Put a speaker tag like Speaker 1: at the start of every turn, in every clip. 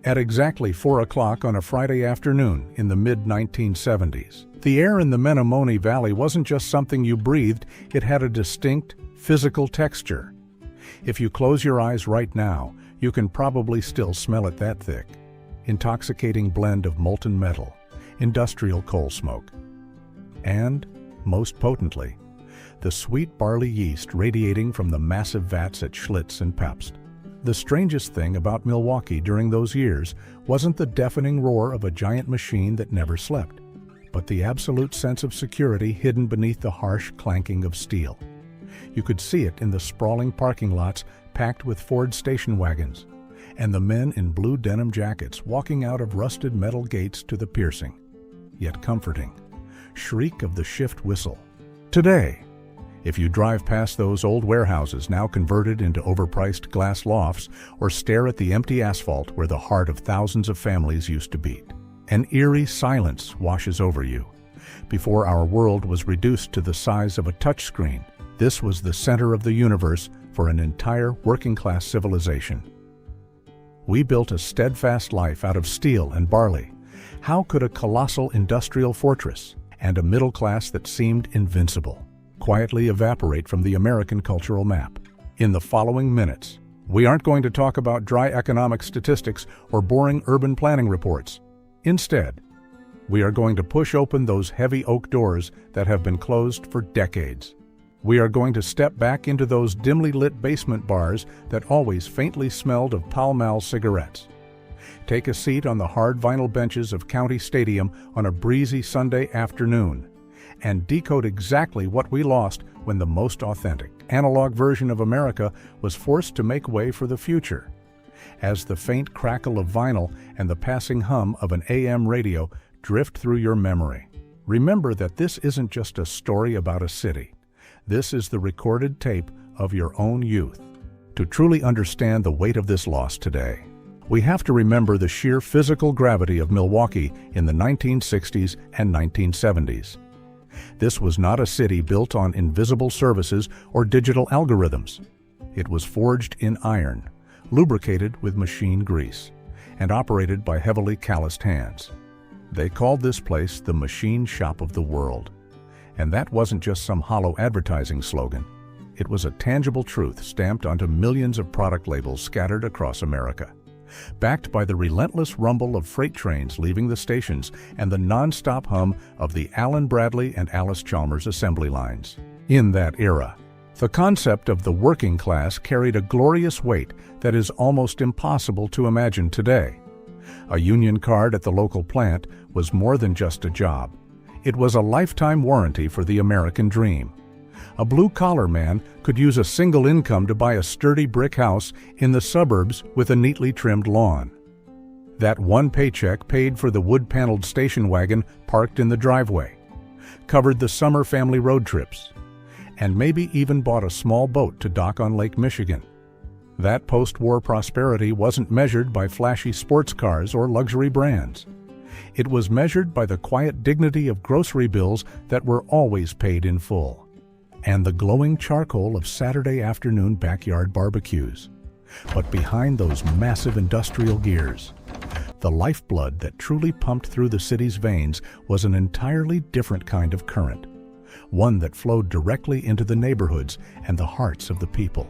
Speaker 1: At exactly 4 o'clock on a Friday afternoon in the mid-1970s, the air in the Menomonee Valley wasn't just something you breathed, it had a distinct, physical texture. If you close your eyes right now, you can probably still smell it that thick. Intoxicating blend of molten metal, industrial coal smoke, and, most potently, the sweet barley yeast radiating from the massive vats at Schlitz and Pabst. The strangest thing about Milwaukee during those years wasn't the deafening roar of a giant machine that never slept, but the absolute sense of security hidden beneath the harsh clanking of steel. You could see it in the sprawling parking lots packed with Ford station wagons, and the men in blue denim jackets walking out of rusted metal gates to the piercing, yet comforting, shriek of the shift whistle. Today, if you drive past those old warehouses now converted into overpriced glass lofts or stare at the empty asphalt where the heart of thousands of families used to beat, an eerie silence washes over you. Before our world was reduced to the size of a touchscreen, this was the center of the universe for an entire working-class civilization. We built a steadfast life out of steel and barley. How could a colossal industrial fortress and a middle class that seemed invincible quietly evaporate from the American cultural map? In the following minutes, we aren't going to talk about dry economic statistics or boring urban planning reports. Instead, we are going to push open those heavy oak doors that have been closed for decades. We are going to step back into those dimly lit basement bars that always faintly smelled of Pall Mall cigarettes. Take a seat on the hard vinyl benches of County Stadium on a breezy Sunday afternoon and decode exactly what we lost when the most authentic, analog version of America was forced to make way for the future. As the faint crackle of vinyl and the passing hum of an AM radio drift through your memory, remember that this isn't just a story about a city. This is the recorded tape of your own youth. To truly understand the weight of this loss today, we have to remember the sheer physical gravity of Milwaukee in the 1960s and 1970s. This was not a city built on invisible services or digital algorithms. It was forged in iron, lubricated with machine grease, and operated by heavily calloused hands. They called this place the machine shop of the world. And that wasn't just some hollow advertising slogan. It was a tangible truth stamped onto millions of product labels scattered across America, backed by the relentless rumble of freight trains leaving the stations and the non-stop hum of the Allen Bradley and Alice Chalmers assembly lines. In that era, the concept of the working class carried a glorious weight that is almost impossible to imagine today. A union card at the local plant was more than just a job. It was a lifetime warranty for the American dream. A blue-collar man could use a single income to buy a sturdy brick house in the suburbs with a neatly trimmed lawn. That one paycheck paid for the wood-paneled station wagon parked in the driveway, covered the summer family road trips, and maybe even bought a small boat to dock on Lake Michigan. That post-war prosperity wasn't measured by flashy sports cars or luxury brands. It was measured by the quiet dignity of grocery bills that were always paid in full, and the glowing charcoal of Saturday afternoon backyard barbecues. But behind those massive industrial gears, the lifeblood that truly pumped through the city's veins was an entirely different kind of current, one that flowed directly into the neighborhoods and the hearts of the people.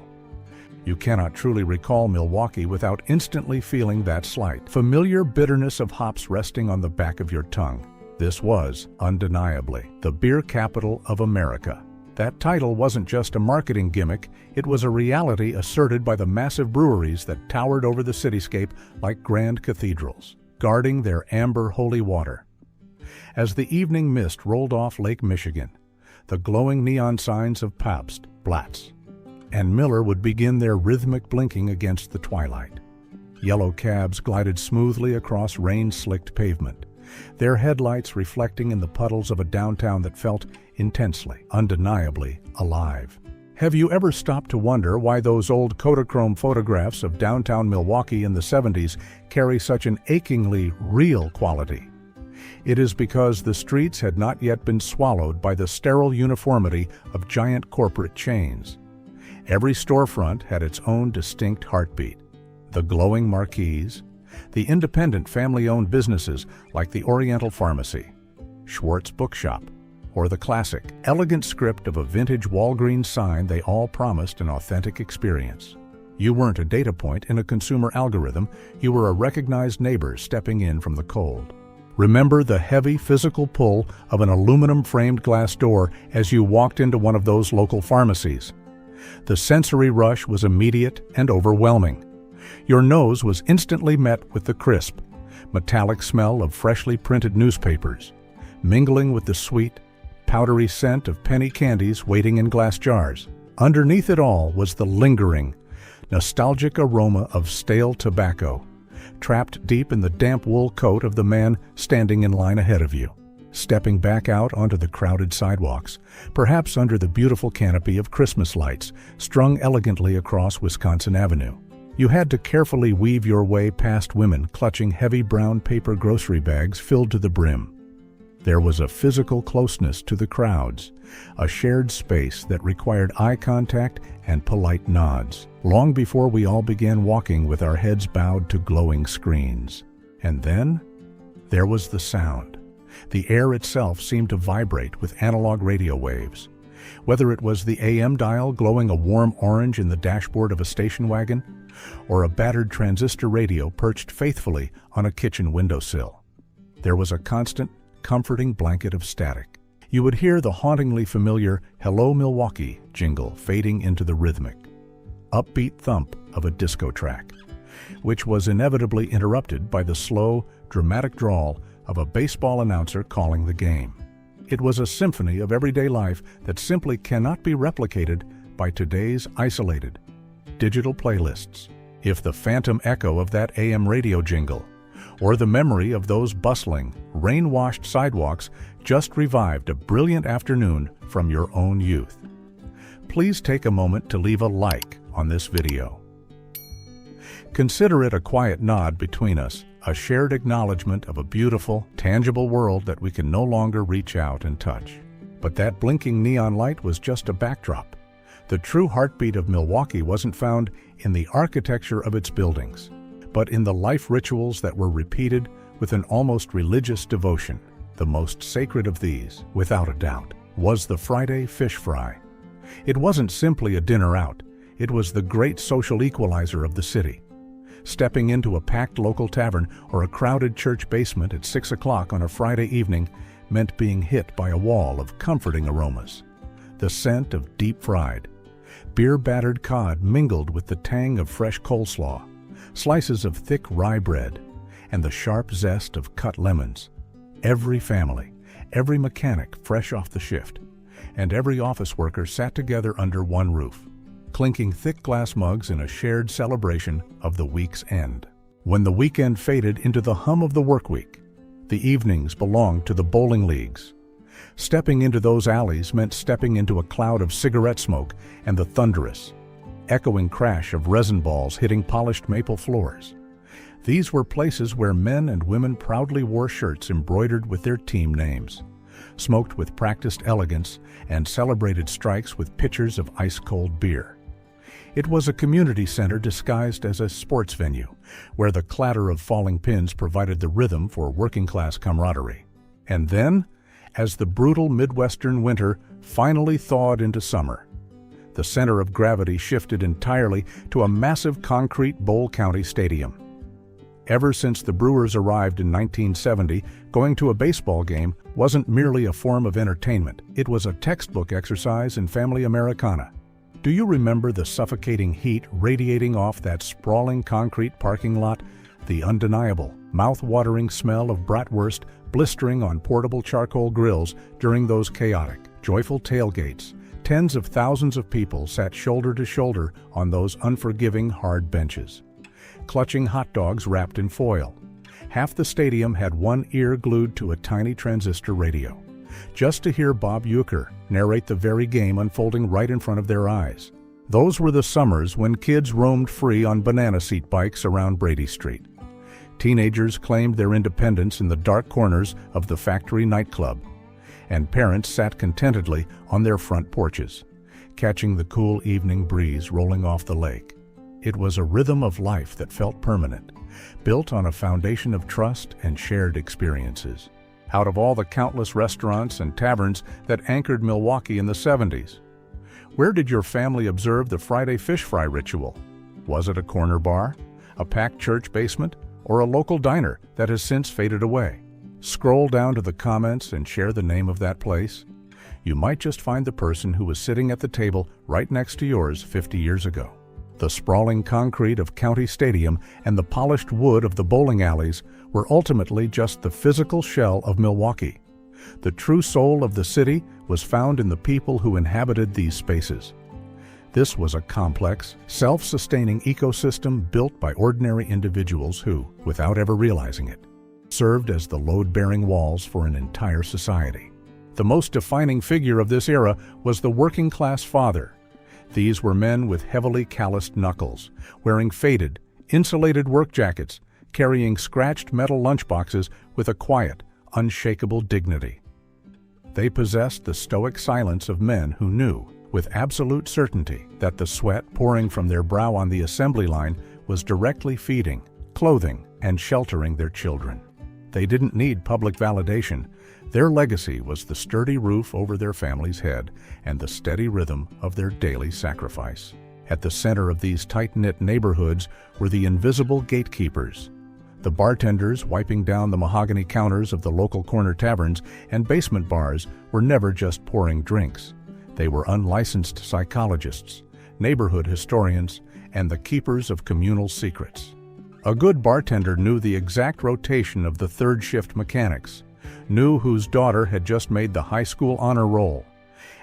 Speaker 1: You cannot truly recall Milwaukee without instantly feeling that slight, familiar bitterness of hops resting on the back of your tongue. This was, undeniably, the beer capital of America. That title wasn't just a marketing gimmick, it was a reality asserted by the massive breweries that towered over the cityscape like grand cathedrals, guarding their amber holy water. As the evening mist rolled off Lake Michigan, the glowing neon signs of Pabst, Blatz, and Miller would begin their rhythmic blinking against the twilight. Yellow cabs glided smoothly across rain-slicked pavement, their headlights reflecting in the puddles of a downtown that felt intensely, undeniably alive. Have you ever stopped to wonder why those old Kodachrome photographs of downtown Milwaukee in the 70s carry such an achingly real quality? It is because the streets had not yet been swallowed by the sterile uniformity of giant corporate chains. Every storefront had its own distinct heartbeat. The glowing marquees, The independent family-owned businesses like the Oriental Pharmacy, Schwartz Bookshop, or the classic, elegant script of a vintage Walgreens sign, they all promised an authentic experience. You weren't a data point in a consumer algorithm, you were a recognized neighbor stepping in from the cold. Remember the heavy physical pull of an aluminum-framed glass door as you walked into one of those local pharmacies. The sensory rush was immediate and overwhelming. Your nose was instantly met with the crisp, metallic smell of freshly printed newspapers, mingling with the sweet, powdery scent of penny candies waiting in glass jars. Underneath it all was the lingering, nostalgic aroma of stale tobacco, trapped deep in the damp wool coat of the man standing in line ahead of you. Stepping back out onto the crowded sidewalks, perhaps under the beautiful canopy of Christmas lights strung elegantly across Wisconsin Avenue, you had to carefully weave your way past women clutching heavy brown paper grocery bags filled to the brim. There was a physical closeness to the crowds, a shared space that required eye contact and polite nods, long before we all began walking with our heads bowed to glowing screens. And then, there was the sound. The air itself seemed to vibrate with analog radio waves. Whether it was the AM dial glowing a warm orange in the dashboard of a station wagon, or a battered transistor radio perched faithfully on a kitchen windowsill, there was a constant, comforting blanket of static. You would hear the hauntingly familiar "Hello Milwaukee" jingle fading into the rhythmic, upbeat thump of a disco track, which was inevitably interrupted by the slow, dramatic drawl of a baseball announcer calling the game. It was a symphony of everyday life that simply cannot be replicated by today's isolated, digital playlists. If the phantom echo of that AM radio jingle, or the memory of those bustling, rain-washed sidewalks just revived a brilliant afternoon from your own youth, please take a moment to leave a like on this video. Consider it a quiet nod between us, a shared acknowledgement of a beautiful, tangible world that we can no longer reach out and touch. But that blinking neon light was just a backdrop. The true heartbeat of Milwaukee wasn't found in the architecture of its buildings, but in the life rituals that were repeated with an almost religious devotion. The most sacred of these, without a doubt, was the Friday fish fry. It wasn't simply a dinner out, it was the great social equalizer of the city. Stepping into a packed local tavern or a crowded church basement at 6 o'clock on a Friday evening meant being hit by a wall of comforting aromas. The scent of deep-fried, beer-battered cod mingled with the tang of fresh coleslaw, slices of thick rye bread, and the sharp zest of cut lemons. Every family, every mechanic fresh off the shift, and every office worker sat together under one roof, clinking thick glass mugs in a shared celebration of the week's end. When the weekend faded into the hum of the work week, the evenings belonged to the bowling leagues. Stepping into those alleys meant stepping into a cloud of cigarette smoke and the thunderous, echoing crash of resin balls hitting polished maple floors. These were places where men and women proudly wore shirts embroidered with their team names, smoked with practiced elegance, and celebrated strikes with pitchers of ice-cold beer. It was a community center disguised as a sports venue, where the clatter of falling pins provided the rhythm for working-class camaraderie. And then, as the brutal Midwestern winter finally thawed into summer, the center of gravity shifted entirely to a massive concrete Bowl County stadium. Ever since the Brewers arrived in 1970, going to a baseball game wasn't merely a form of entertainment, it was a textbook exercise in family Americana. Do you remember the suffocating heat radiating off that sprawling concrete parking lot? The undeniable, mouth-watering smell of bratwurst blistering on portable charcoal grills during those chaotic, joyful tailgates. Tens of thousands of people sat shoulder to shoulder on those unforgiving hard benches, clutching hot dogs wrapped in foil. Half the stadium had one ear glued to a tiny transistor radio, just to hear Bob Uecker narrate the very game unfolding right in front of their eyes. Those were the summers when kids roamed free on banana seat bikes around Brady Street. Teenagers claimed their independence in the dark corners of the factory nightclub, and parents sat contentedly on their front porches, catching the cool evening breeze rolling off the lake. It was a rhythm of life that felt permanent, built on a foundation of trust and shared experiences. Out of all the countless restaurants and taverns that anchored Milwaukee in the 70s, where did your family observe the Friday fish fry ritual? Was it a corner bar, a packed church basement, or a local diner that has since faded away? Scroll down to the comments and share the name of that place. You might just find the person who was sitting at the table right next to yours 50 years ago. The sprawling concrete of County Stadium and the polished wood of the bowling alleys were ultimately just the physical shell of Milwaukee. The true soul of the city was found in the people who inhabited these spaces. This was a complex, self-sustaining ecosystem built by ordinary individuals who, without ever realizing it, served as the load-bearing walls for an entire society. The most defining figure of this era was the working-class father. These were men with heavily calloused knuckles, wearing faded, insulated work jackets, carrying scratched metal lunchboxes with a quiet, unshakable dignity. They possessed the stoic silence of men who knew, with absolute certainty, that the sweat pouring from their brow on the assembly line was directly feeding, clothing, and sheltering their children. They didn't need public validation. Their legacy was the sturdy roof over their family's head and the steady rhythm of their daily sacrifice. At the center of these tight-knit neighborhoods were the invisible gatekeepers. The bartenders wiping down the mahogany counters of the local corner taverns and basement bars were never just pouring drinks. They were unlicensed psychologists, neighborhood historians, and the keepers of communal secrets. A good bartender knew the exact rotation of the third-shift mechanics, knew whose daughter had just made the high school honor roll,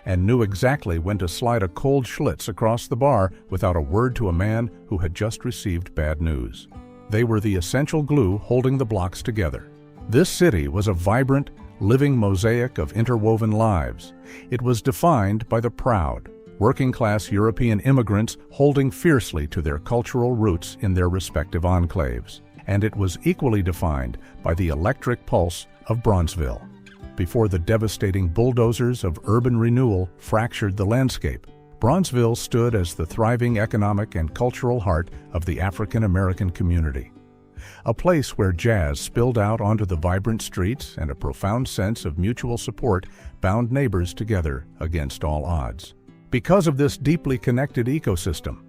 Speaker 1: and knew exactly when to slide a cold Schlitz across the bar without a word to a man who had just received bad news. They were the essential glue holding the blocks together. This city was a vibrant, living mosaic of interwoven lives. It was defined by the proud, working-class European immigrants holding fiercely to their cultural roots in their respective enclaves. And it was equally defined by the electric pulse of Bronzeville. Before the devastating bulldozers of urban renewal fractured the landscape, Bronzeville stood as the thriving economic and cultural heart of the African-American community. A place where jazz spilled out onto the vibrant streets and a profound sense of mutual support bound neighbors together against all odds. Because of this deeply connected ecosystem,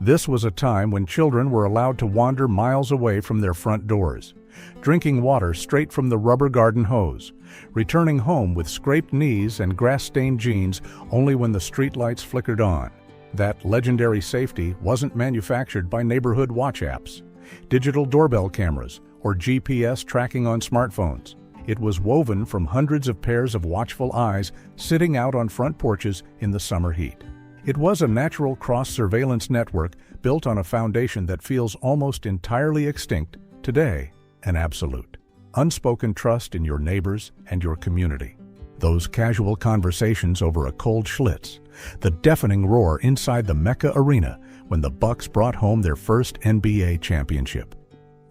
Speaker 1: this was a time when children were allowed to wander miles away from their front doors, drinking water straight from the rubber garden hose, returning home with scraped knees and grass-stained jeans only when the streetlights flickered on. That legendary safety wasn't manufactured by neighborhood watch apps, digital doorbell cameras, or GPS tracking on smartphones. It was woven from hundreds of pairs of watchful eyes sitting out on front porches in the summer heat. It was a natural cross-surveillance network built on a foundation that feels almost entirely extinct today, an absolute, unspoken trust in your neighbors and your community. Those casual conversations over a cold Schlitz, the deafening roar inside the Mecca Arena when the Bucks brought home their first NBA championship,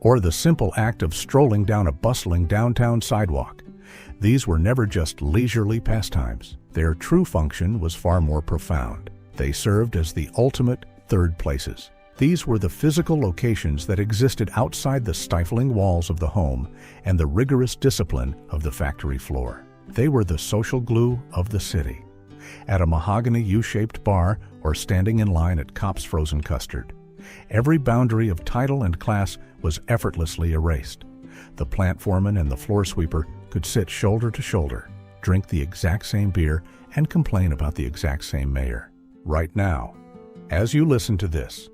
Speaker 1: or the simple act of strolling down a bustling downtown sidewalk. These were never just leisurely pastimes. Their true function was far more profound. They served as the ultimate third places. These were the physical locations that existed outside the stifling walls of the home and the rigorous discipline of the factory floor. They were the social glue of the city. At a mahogany U-shaped bar or standing in line at Kopp's Frozen Custard, every boundary of title and class was effortlessly erased. The plant foreman and the floor sweeper could sit shoulder to shoulder, drink the exact same beer, and complain about the exact same mayor. Right now, as you listen to this,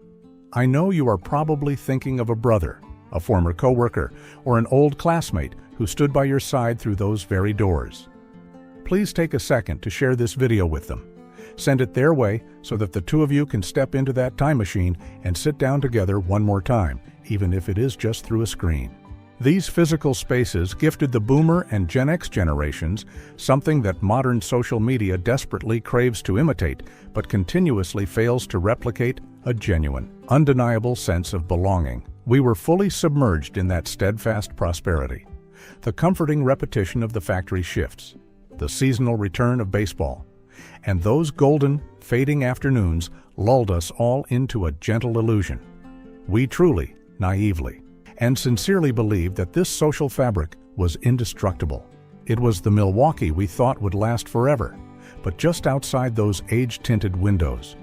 Speaker 1: I know you are probably thinking of a brother, a former coworker, or an old classmate who stood by your side through those very doors. Please take a second to share this video with them. Send it their way so that the two of you can step into that time machine and sit down together one more time, even if it is just through a screen. These physical spaces gifted the Boomer and Gen X generations something that modern social media desperately craves to imitate, but continuously fails to replicate: a genuine, undeniable sense of belonging. We were fully submerged in that steadfast prosperity. The comforting repetition of the factory shifts, the seasonal return of baseball, And those golden, fading afternoons lulled us all into a gentle illusion. We truly, naively, and sincerely believed that this social fabric was indestructible. It was the Milwaukee we thought would last forever, but just outside those age-tinted windows,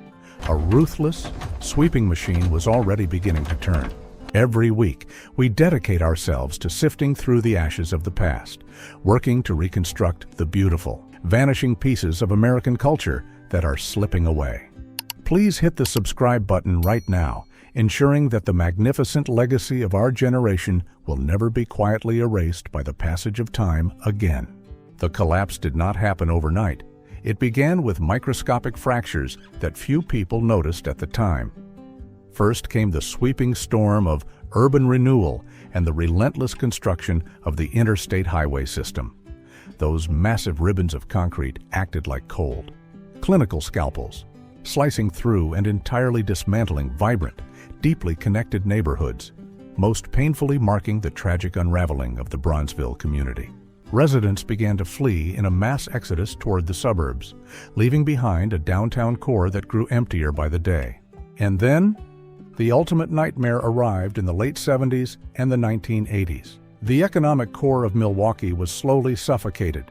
Speaker 1: a ruthless, sweeping machine was already beginning to turn. Every week, we dedicate ourselves to sifting through the ashes of the past, working to reconstruct the beautiful, vanishing pieces of American culture that are slipping away. Please hit the subscribe button right now, ensuring that the magnificent legacy of our generation will never be quietly erased by the passage of time again. The collapse did not happen overnight. It began with microscopic fractures that few people noticed at the time. First came the sweeping storm of urban renewal and the relentless construction of the interstate highway system. Those massive ribbons of concrete acted like cold, clinical scalpels, slicing through and entirely dismantling vibrant, deeply connected neighborhoods, most painfully marking the tragic unraveling of the Bronzeville community. Residents began to flee in a mass exodus toward the suburbs, leaving behind a downtown core that grew emptier by the day. And then, the ultimate nightmare arrived in the late 70s and the 1980s. The economic core of Milwaukee was slowly suffocated.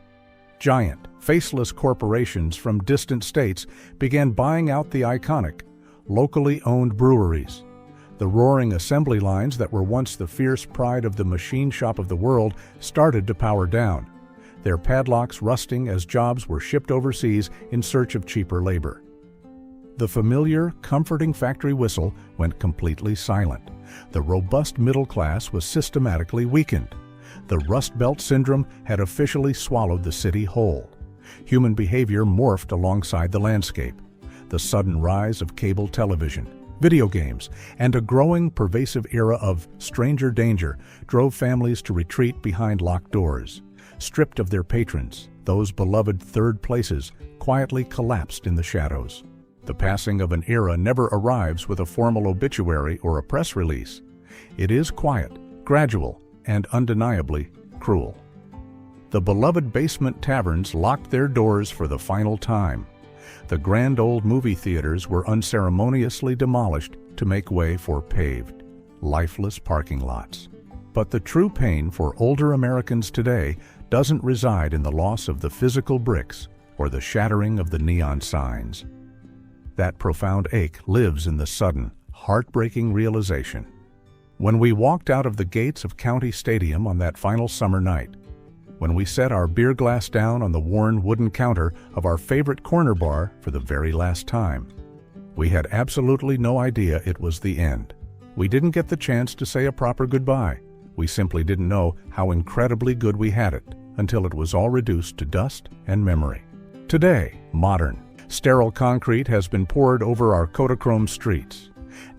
Speaker 1: Giant, faceless corporations from distant states began buying out the iconic, locally owned breweries. The roaring assembly lines that were once the fierce pride of the machine shop of the world started to power down, their padlocks rusting as jobs were shipped overseas in search of cheaper labor. The familiar, comforting factory whistle went completely silent. The robust middle class was systematically weakened. The Rust Belt syndrome had officially swallowed the city whole. Human behavior morphed alongside the landscape. The sudden rise of cable television, video games, and a growing, pervasive era of stranger danger drove families to retreat behind locked doors. Stripped of their patrons, those beloved third places quietly collapsed in the shadows. The passing of an era never arrives with a formal obituary or a press release. It is quiet, gradual, and undeniably cruel. The beloved basement taverns locked their doors for the final time. The grand old movie theaters were unceremoniously demolished to make way for paved, lifeless parking lots. But the true pain for older Americans today doesn't reside in the loss of the physical bricks or the shattering of the neon signs. That profound ache lives in the sudden, heartbreaking realization. When we walked out of the gates of County Stadium on that final summer night, when we set our beer glass down on the worn wooden counter of our favorite corner bar for the very last time, we had absolutely no idea it was the end. We didn't get the chance to say a proper goodbye. We simply didn't know how incredibly good we had it until it was all reduced to dust and memory. Today, modern, sterile concrete has been poured over our Kodachrome streets.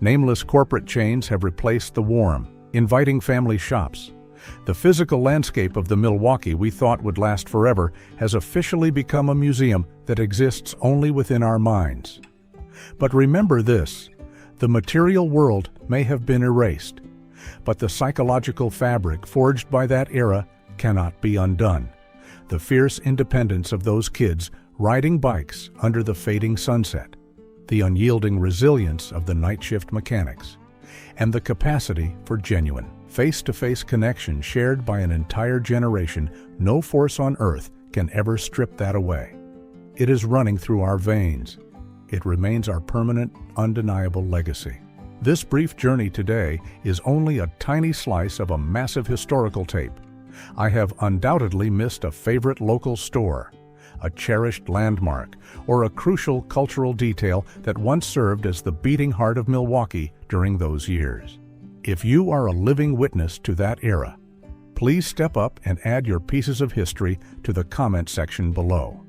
Speaker 1: Nameless corporate chains have replaced the warm, inviting family shops. The physical landscape of the Milwaukee we thought would last forever has officially become a museum that exists only within our minds. But remember this, the material world may have been erased, but the psychological fabric forged by that era cannot be undone. The fierce independence of those kids riding bikes under the fading sunset, the unyielding resilience of the night shift mechanics, and the capacity for genuine, face-to-face connection shared by an entire generation, no force on earth can ever strip that away. It is running through our veins. It remains our permanent, undeniable legacy. This brief journey today is only a tiny slice of a massive historical tape. I have undoubtedly missed a favorite local store, a cherished landmark, or a crucial cultural detail that once served as the beating heart of Milwaukee during those years. If you are a living witness to that era, please step up and add your pieces of history to the comment section below.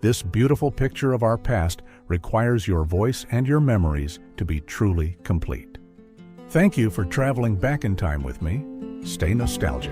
Speaker 1: This beautiful picture of our past requires your voice and your memories to be truly complete. Thank you for traveling back in time with me. Stay nostalgic.